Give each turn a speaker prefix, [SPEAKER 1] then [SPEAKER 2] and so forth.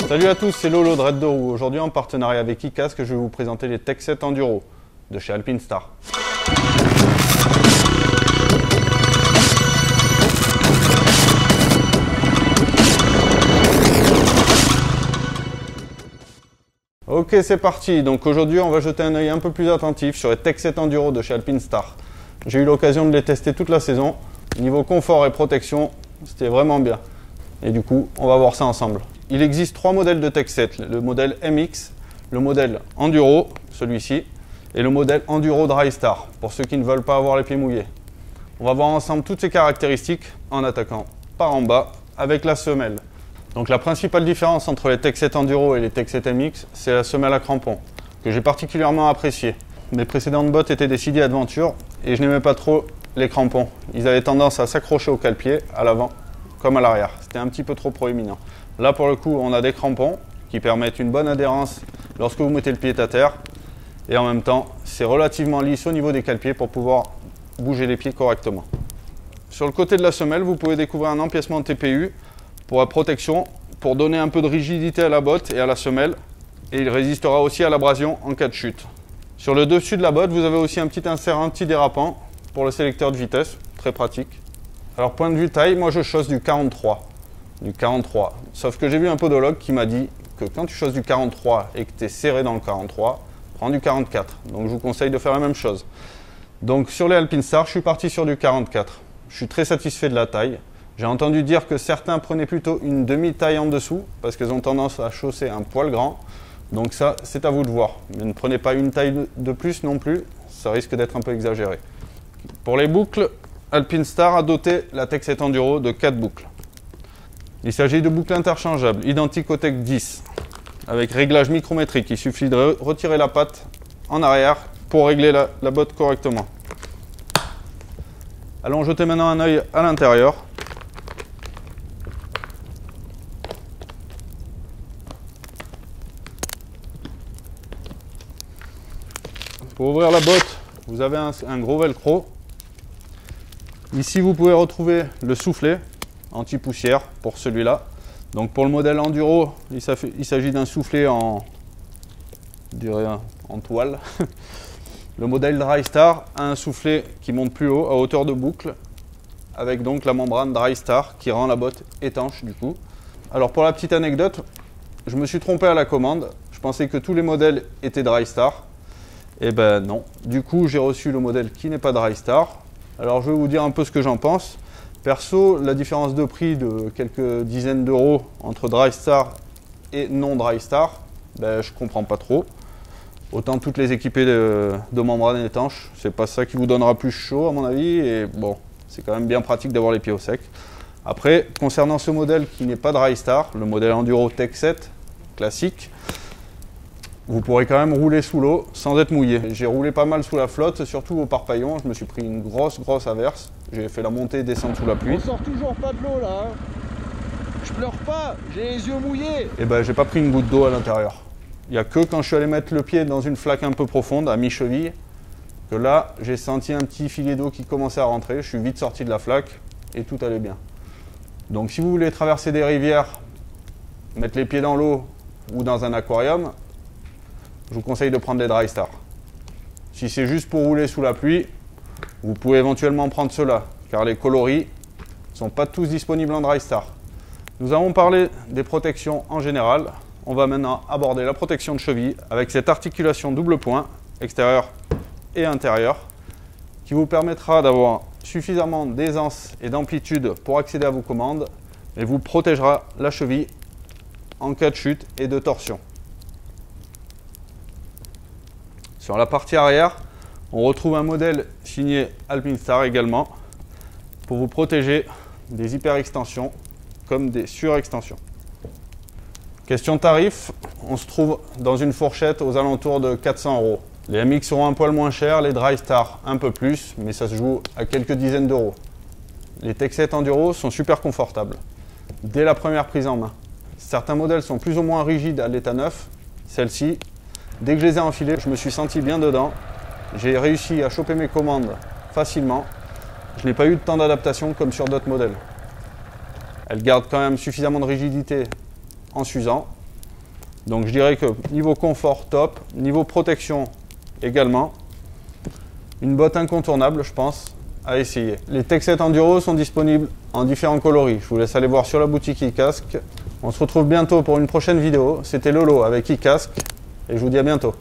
[SPEAKER 1] Salut à tous, c'est Lolo de Red de Roue. Aujourd'hui en partenariat avec iCasque, je vais vous présenter les Tech 7 Enduro de chez Alpinestar. Ok, c'est parti. Donc aujourd'hui, on va jeter un œil un peu plus attentif sur les Tech 7 Enduro de chez Alpinestar. J'ai eu l'occasion de les tester toute la saison. Niveau confort et protection, c'était vraiment bien. Et du coup, on va voir ça ensemble. Il existe trois modèles de Tech 7. Le modèle MX, le modèle Enduro, celui-ci, et le modèle Enduro Drystar, pour ceux qui ne veulent pas avoir les pieds mouillés. On va voir ensemble toutes ces caractéristiques en attaquant par en bas avec la semelle. Donc la principale différence entre les Tech 7 Enduro et les Tech 7 MX, c'est la semelle à crampons, que j'ai particulièrement appréciée. Mes précédentes bottes étaient des CD Adventure et je n'aimais pas trop les crampons. Ils avaient tendance à s'accrocher au cale-pied, à l'avant comme à l'arrière. C'était un petit peu trop proéminent. Là pour le coup, on a des crampons qui permettent une bonne adhérence lorsque vous mettez le pied à terre. Et en même temps, c'est relativement lisse au niveau des cale-pieds pour pouvoir bouger les pieds correctement. Sur le côté de la semelle, vous pouvez découvrir un empiècement de TPU pour la protection, pour donner un peu de rigidité à la botte et à la semelle, et il résistera aussi à l'abrasion en cas de chute. Sur le dessus de la botte, vous avez aussi un petit insert antidérapant pour le sélecteur de vitesse, très pratique. Alors point de vue taille, moi je chausse du 43. Sauf que j'ai vu un podologue qui m'a dit que quand tu chausses du 43 et que tu es serré dans le 43, prends du 44. Donc je vous conseille de faire la même chose. Donc sur les Alpinestar, je suis parti sur du 44. Je suis très satisfait de la taille. J'ai entendu dire que certains prenaient plutôt une demi-taille en dessous parce qu'ils ont tendance à chausser un poil grand. Donc ça, c'est à vous de voir. Mais ne prenez pas une taille de plus non plus, ça risque d'être un peu exagéré. Pour les boucles, Alpinestar a doté la Tech 7 Enduro de 4 boucles. Il s'agit de boucles interchangeables, identiques au Tech 10, avec réglage micrométrique. Il suffit de retirer la patte en arrière pour régler la botte correctement. Allons jeter maintenant un œil à l'intérieur. Pour ouvrir la botte, vous avez un gros velcro. Ici, vous pouvez retrouver le soufflet anti-poussière pour celui-là. Donc pour le modèle Enduro, il s'agit d'un soufflet en toile. Le modèle Drystar a un soufflet qui monte plus haut, à hauteur de boucle, avec donc la membrane Drystar qui rend la botte étanche du coup. Alors pour la petite anecdote, je me suis trompé à la commande. Je pensais que tous les modèles étaient Drystar. Et ben non, du coup j'ai reçu le modèle qui n'est pas Drystar. Alors je vais vous dire un peu ce que j'en pense. Perso, la différence de prix de quelques dizaines d'euros entre Drystar et non Drystar, ben, je comprends pas trop. Autant toutes les équipées de membrane étanche, c'est pas ça qui vous donnera plus chaud à mon avis. Et bon, c'est quand même bien pratique d'avoir les pieds au sec. Après, concernant ce modèle qui n'est pas Drystar, le modèle Enduro Tech 7 classique, vous pourrez quand même rouler sous l'eau sans être mouillé. J'ai roulé pas mal sous la flotte, surtout au Parpaillon. Je me suis pris une grosse averse. J'ai fait la montée et descendre sous la pluie.
[SPEAKER 2] On sort toujours pas de l'eau là. Je pleure pas, j'ai les yeux mouillés.
[SPEAKER 1] Et ben j'ai pas pris une goutte d'eau à l'intérieur. Il n'y a que quand je suis allé mettre le pied dans une flaque un peu profonde, à mi-cheville, que là j'ai senti un petit filet d'eau qui commençait à rentrer. Je suis vite sorti de la flaque et tout allait bien. Donc si vous voulez traverser des rivières, mettre les pieds dans l'eau ou dans un aquarium, je vous conseille de prendre des Drystar. Si c'est juste pour rouler sous la pluie, vous pouvez éventuellement prendre ceux-là, car les coloris ne sont pas tous disponibles en Drystar. Nous avons parlé des protections en général. On va maintenant aborder la protection de cheville avec cette articulation double point, extérieur et intérieur, qui vous permettra d'avoir suffisamment d'aisance et d'amplitude pour accéder à vos commandes et vous protégera la cheville en cas de chute et de torsion. Sur la partie arrière, on retrouve un modèle signé Alpinestar également pour vous protéger des hyperextensions comme des surextensions. Question tarif, on se trouve dans une fourchette aux alentours de 400 €. Les MX seront un poil moins chers, les Drystar un peu plus, mais ça se joue à quelques dizaines d'euros. Les Tech 7 Enduro sont super confortables dès la première prise en main. Certains modèles sont plus ou moins rigides à l'état neuf. Celle-ci, dès que je les ai enfilés, je me suis senti bien dedans. J'ai réussi à choper mes commandes facilement. Je n'ai pas eu de temps d'adaptation comme sur d'autres modèles. Elle garde quand même suffisamment de rigidité en s'usant. Et elle est très pratique. Donc je dirais que niveau confort top, niveau protection également. Une botte incontournable, je pense, à essayer. Les Tech 7 Enduro sont disponibles en différents coloris. Je vous laisse aller voir sur la boutique iCasque. On se retrouve bientôt pour une prochaine vidéo. C'était Lolo avec iCasque et je vous dis à bientôt.